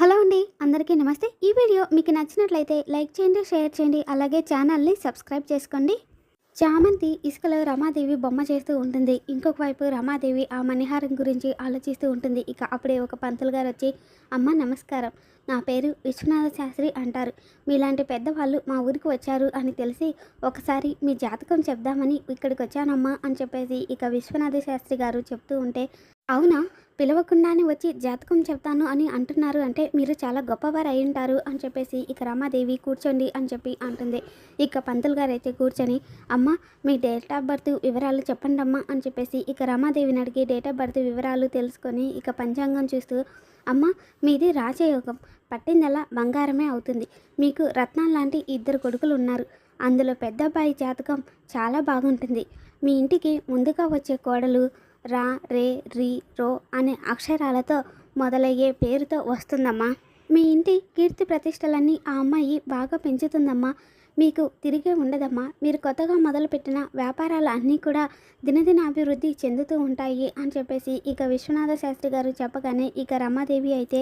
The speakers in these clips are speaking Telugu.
హలో అండి. అందరికీ నమస్తే. ఈ వీడియో మీకు నచ్చినట్లయితే లైక్ చేయండి, షేర్ చేయండి. అలాగే ఛానల్ని సబ్స్క్రైబ్ చేసుకోండి. చామంతి ఇసుకలో రమాదేవి బొమ్మ చేస్తూ ఉంటుంది. ఇంకొక వైపు రమాదేవి ఆ మణిహారం గురించి ఆలోచిస్తూ ఉంటుంది. ఇక అప్పుడే ఒక పంతులు గారు వచ్చి, అమ్మ నమస్కారం, నా పేరు విశ్వనాథ శాస్త్రి అంటారు. మీలాంటి పెద్దవాళ్ళు మా ఊరికి వచ్చారు అని తెలిసి ఒకసారి మీ జాతకం చెప్దామని ఇక్కడికి వచ్చానమ్మా అని చెప్పేసి ఇక విశ్వనాథ శాస్త్రి గారు చెప్తూ ఉంటే, అవునా, పిలవకుండానే వచ్చి జాతకం చెప్తాను అని అంటున్నారు అంటే మీరు చాలా గొప్పవారు అయి ఉంటారు అని చెప్పేసి ఇక రమాదేవి కూర్చోండి అని చెప్పి అంటుంది. ఇక పంతులు గారు అయితే కూర్చొని, అమ్మ మీ డేట్ ఆఫ్ బర్త్ వివరాలు చెప్పండి అమ్మా అని చెప్పేసి ఇక రమాదేవిని అడిగి డేట్ ఆఫ్ బర్త్ వివరాలు తెలుసుకొని ఇక పంచాంగం చూస్తూ, అమ్మ మీది రాజయోగం, పట్టిందల్లా బంగారమే అవుతుంది. మీకు రత్నాలు లాంటి ఇద్దరు కొడుకులు ఉన్నారు. అందులో పెద్ద అబ్బాయి జాతకం చాలా బాగుంటుంది. మీ ఇంటికి ముందుగా వచ్చే కోడలు రా, రే, రి, రో అనే అక్షరాలతో మొదలయ్యే పేరుతో వస్తుందమ్మా. మీ ఇంటి కీర్తి ప్రతిష్టలన్నీ ఆ అమ్మాయి బాగా పెంచుతుందమ్మా. మీకు తిరిగే ఉండదమ్మా. మీరు కొత్తగా మొదలుపెట్టిన వ్యాపారాలు అన్నీ కూడా దినదిన అభివృద్ధి చెందుతూ ఉంటాయి అని చెప్పేసి ఇక విశ్వనాథ శాస్త్రి గారు చెప్పగానే ఇక రమాదేవి అయితే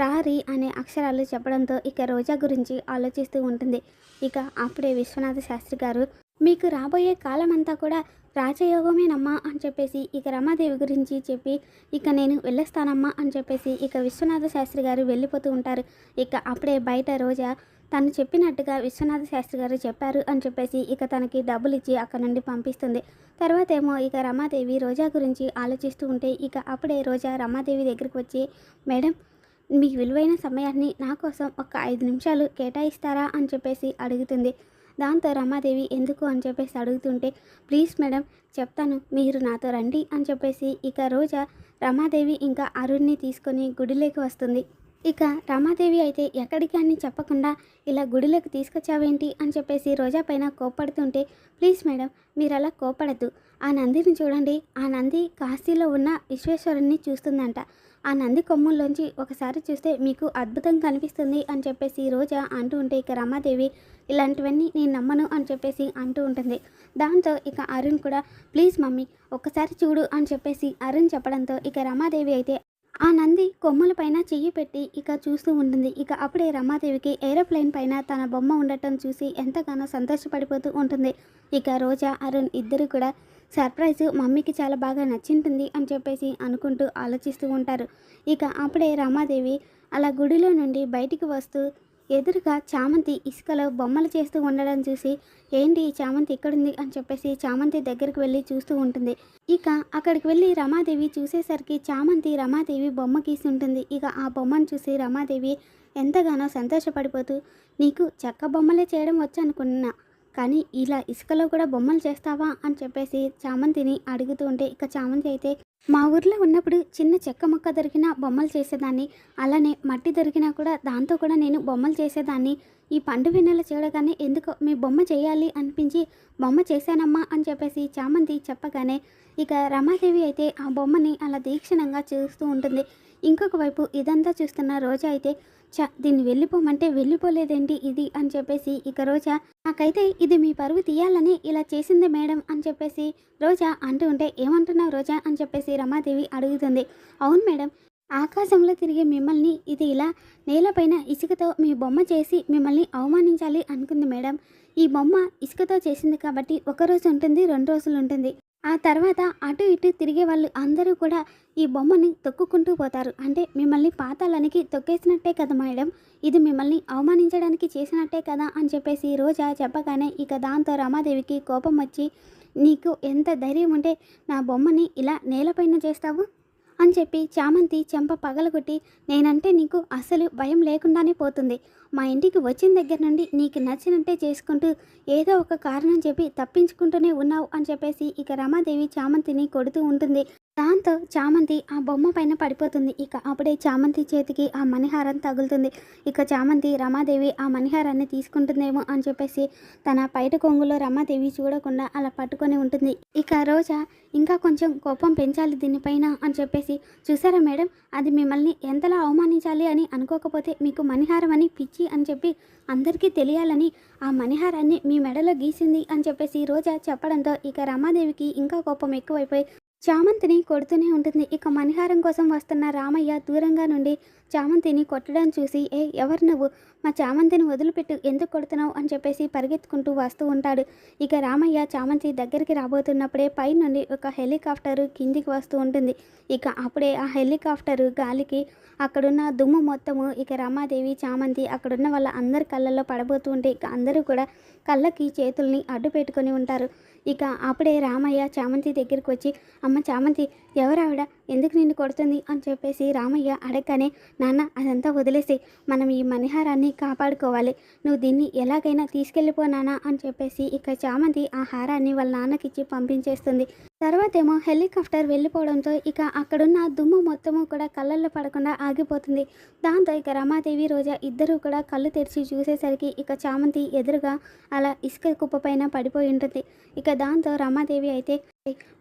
రారి అనే అక్షరాలు చెప్పడంతో ఇక రోజా గురించి ఆలోచిస్తూ ఉంటుంది. ఇక అప్పుడే విశ్వనాథ శాస్త్రి గారు, మీకు రాబోయే కాలమంతా కూడా రాజయోగమేనమ్మా అని చెప్పేసి ఇక రమాదేవి గురించి చెప్పి, ఇక నేను వెళ్ళొస్తానమ్మా అని చెప్పేసి ఇక విశ్వనాథ శాస్త్రి గారు వెళ్ళిపోతూ ఉంటారు. ఇక అప్పుడే బయట రోజా తను చెప్పినట్టుగా విశ్వనాథ శాస్త్రి గారు చెప్పారు అని చెప్పేసి ఇక తనకి డబ్బులు ఇచ్చి అక్కడ నుండి పంపిస్తుంది. తర్వాత ఏమో ఇక రమాదేవి రోజా గురించి ఆలోచిస్తూ ఉంటే ఇక అప్పుడే రోజా రమాదేవి దగ్గరికి వచ్చి, మేడం మీ విలువైన సమయాన్ని నా కోసం ఒక 5 నిమిషాలు కేటాయిస్తారా అని చెప్పేసి అడుగుతుంది. దాంతో రమాదేవి ఎందుకు అని చెప్పేసి అడుగుతుంటే, ప్లీజ్ మేడం చెప్తాను, మీరు నాతో రండి అని చెప్పేసి ఇక రోజా రమాదేవి ఇంకా అరుణ్ని తీసుకొని గుడిలోకి వస్తుంది. ఇక రమాదేవి అయితే ఎక్కడికి అని చెప్పకుండా ఇలా గుడిలోకి తీసుకొచ్చావేంటి అని చెప్పేసి రోజా పైన కోప్పడుతుంటే, ప్లీజ్ మేడం మీరు అలా కోప్పడద్దు, ఆ నందిని చూడండి, ఆ నంది కాశీలో ఉన్న విశ్వేశ్వరుణ్ణి చూస్తుందంట. ఆ నంది కొమ్ముల్లోంచి ఒకసారి చూస్తే మీకు అద్భుతం కనిపిస్తుంది అని చెప్పేసి రోజా అంటూ ఉంటే ఇక రమాదేవి ఇలాంటివన్నీ నేను నమ్మను అని చెప్పేసి అంటూ ఉంటుంది. దాంతో ఇక అరుణ్ కూడా ప్లీజ్ మమ్మీ ఒక్కసారి చూడు అని చెప్పేసి అరుణ్ చెప్పడంతో ఇక రమాదేవి అయితే ఆ నంది కొమ్ముల పైన చెయ్యి పెట్టి ఇక చూస్తూ ఉంటుంది. ఇక అప్పుడే రమాదేవికి ఏరోప్లేన్ పైన తన బొమ్మ ఉండటం చూసి ఎంతగానో సంతోషపడిపోతూ ఉంటుంది. ఇక రోజా అరుణ్ ఇద్దరు కూడా సర్ప్రైజ్ మమ్మీకి చాలా బాగా నచ్చింటుంది అని చెప్పేసి అనుకుంటూ ఆలోచిస్తూ ఉంటారు. ఇక అప్పుడే రమాదేవి అలా గుడిలో నుండి బయటికి వస్తూ ఎదురుగా చామంతి ఇసుకలో బొమ్మలు చేస్తూ ఉండడం చూసి, ఏంటి ఈ చామంతి ఇక్కడుంది అని చెప్పేసి చామంతి దగ్గరికి వెళ్ళి చూస్తూ ఉంటుంది. ఇక అక్కడికి వెళ్ళి రమాదేవి చూసేసరికి చామంతి రమాదేవి బొమ్మ గీసి ఉంటుంది. ఇక ఆ బొమ్మను చూసి రమాదేవి ఎంతగానో సంతోషపడిపోతూ, నీకు చెక్క బొమ్మలే చేయడం వచ్చు అనుకున్నా, కానీ ఇలా ఇసుకలో కూడా బొమ్మలు చేస్తావా అని చెప్పేసి చామంతిని అడుగుతూ ఉంటే ఇక చామంతి అయితే, మా ఊర్లో ఉన్నప్పుడు చిన్న చెక్క ముక్క దొరికినా బొమ్మలు చేసేదాన్ని, అలానే మట్టి దొరికినా కూడా దాంతో కూడా నేను బొమ్మలు చేసేదాన్ని. ఈ పండు వెన్నెల చూడగానే ఎందుకో మీ బొమ్మ చేయాలి అనిపించి బొమ్మ చేశానమ్మా అని చెప్పేసి చామంతి చెప్పగానే ఇక రమాదేవి అయితే ఆ బొమ్మని అలా తీక్షణంగా చూస్తూ ఉంటుంది. ఇంకొక వైపు ఇదంతా చూస్తున్న రోజా అయితే, దీన్ని వెళ్ళిపోమంటే వెళ్ళిపోలేదేంటి ఇది అని చెప్పేసి ఇక రోజా, నాకైతే ఇది మీ పరువు తీయాలని ఇలా చేసింది మేడం అని చెప్పేసి రోజా అంటూ ఉంటే, ఏమంటున్నావు రోజా అని చెప్పేసి రమాదేవి అడుగుతుంది. అవును మేడం, ఆకాశంలో తిరిగే మిమ్మల్ని ఇది ఇలా నేలపైన ఇసుకతో మీ బొమ్మ చేసి మిమ్మల్ని అవమానించాలి అనుకుంది మేడం. ఈ బొమ్మ ఇసుకతో చేసింది కాబట్టి 1 రోజు ఉంటుంది, 2 రోజులు ఉంటుంది. ఆ తర్వాత అటు ఇటు తిరిగే వాళ్ళు అందరూ కూడా ఈ బొమ్మని తొక్కుకుంటూ పోతారు. అంటే మిమ్మల్ని పాతాళానికి తొక్కేసినట్టే కదా మేడం, ఇది మిమ్మల్ని అవమానించడానికి చేసినట్టే కదా అని చెప్పేసి రోజా చెప్పగానే ఇక దాంతో రమాదేవికి కోపం వచ్చి, నీకు ఎంత ధైర్యం ఉంటే నా బొమ్మని ఇలా నేలపైన చేస్తావు అని చెప్పి చామంతి చెంప పగలగొట్టి, నేనంటే నీకు అస్సలు భయం లేకుండానే పోతుంది. మా ఇంటికి వచ్చిన దగ్గర నుండి నీకు నచ్చినట్టే చేసుకుంటూ ఏదో ఒక కారణం చెప్పి తప్పించుకుంటూనే ఉన్నావు అని చెప్పేసి ఇక రమాదేవి చామంతిని కొడుతూ ఉంటుంది. దాంతో చామంతి ఆ బొమ్మ పైన పడిపోతుంది. ఇక అప్పుడే చామంతి చేతికి ఆ మణిహారం తగులుతుంది. ఇక చామంతి రమాదేవి ఆ మణిహారాన్ని తీసుకుంటుందేమో అని చెప్పేసి తన పైట కొంగులో రమాదేవి చూడకుండా అలా పట్టుకొని ఉంటుంది. ఇక రోజా ఇంకా కొంచెం కోపం పెంచాలి దీనిపైన అని చెప్పేసి, చూసారా మేడం, అది మిమ్మల్ని ఎంతలా అవమానించాలి అని అనుకోకపోతే మీకు మణిహారం అని పిచ్చి అని చెప్పి అందరికీ తెలియాలని ఆ మణిహారాన్ని మీ మెడలో గీసింది అని చెప్పేసి రోజా చెప్పడంతో ఇక రమాదేవికి ఇంకా కోపం ఎక్కువైపోయి చామంతిని కొడుతూనే ఉంటుంది. ఇక మణిహారం కోసం వస్తున్న రామయ్య దూరంగా నుండి చామంతిని కొట్టడం చూసి, ఏ ఎవరు నువ్వు, మా చామంతిని వదిలిపెట్టు, ఎందుకు కొడుతున్నావు అని చెప్పేసి పరిగెత్తుకుంటూ వస్తూ ఉంటాడు. ఇక రామయ్య చామంతి దగ్గరికి రాబోతున్నప్పుడే పైనుండి ఒక హెలికాప్టరు కిందికి వస్తూ ఉంటుంది. ఇక అప్పుడే ఆ హెలికాప్టరు గాలికి అక్కడున్న దుమ్ము మొత్తము ఇక రమాదేవి, చామంతి అక్కడున్న వాళ్ళ అందరి కళ్ళల్లో పడబోతూ ఉంటే ఇక అందరూ కూడా కళ్ళకి చేతుల్ని అడ్డు పెట్టుకొని ఉంటారు. ఇక అప్పుడే రామయ్య చామంతి దగ్గరికి వచ్చి, అమ్మ చామంతి, ఎవరావిడ, ఎందుకు నిన్ను కొడుతుంది అని చెప్పేసి రామయ్య అడగగానే, నాన్న అదంతా వదిలేసి మనం ఈ మణిహారాన్ని కాపాడుకోవాలి, నువ్వు దీన్ని ఎలాగైనా తీసుకెళ్ళిపో నాన్న అని చెప్పేసి ఇక చామంతి ఆ హారాన్ని వాళ్ళ నాన్నకిచ్చి పంపించేస్తుంది. తర్వాతేమో హెలికాప్టర్ వెళ్ళిపోవడంతో ఇక అక్కడున్న దుమ్ము మొత్తము కూడా కళ్ళల్లో పడకుండా ఆగిపోతుంది. దాంతో ఇక రమాదేవి, రోజా ఇద్దరూ కూడా కళ్ళు తెరిచి చూసేసరికి ఇక చామంతి ఎదురుగా అలా ఇసుక కుప్ప పైన పడిపోయి ఉంటుంది. ఇక దాంతో రమాదేవి అయితే,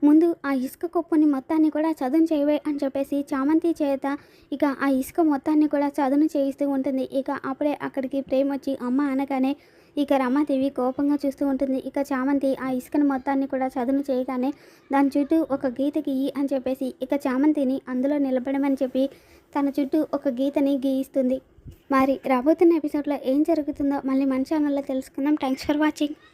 ముందు ఆ ఇసుక కుప్పని మొత్తాన్ని కూడా చదును చేయవే అని చెప్పేసి చామంతి చేత ఇక ఆ ఇసుక మొత్తాన్ని కూడా చదును చేయిస్తూ ఉంటుంది. ఇక అప్పుడే అక్కడికి ప్రేమ వచ్చి అమ్మ అనగానే ఇక రమాదేవి కోపంగా చూస్తూ ఉంటుంది. ఇక చామంతి ఆ ఇసుకను మొత్తాన్ని కూడా చదును చేయగానే దాని చుట్టూ ఒక గీత గీయి అని చెప్పేసి ఇక చామంతిని అందులో నిలబడమని చెప్పి తన చుట్టూ ఒక గీతని గీయిస్తుంది. మరి రాబోతున్న ఎపిసోడ్లో ఏం జరుగుతుందో మళ్ళీ మన ఛానల్లో తెలుసుకుందాం. Thanks for watching.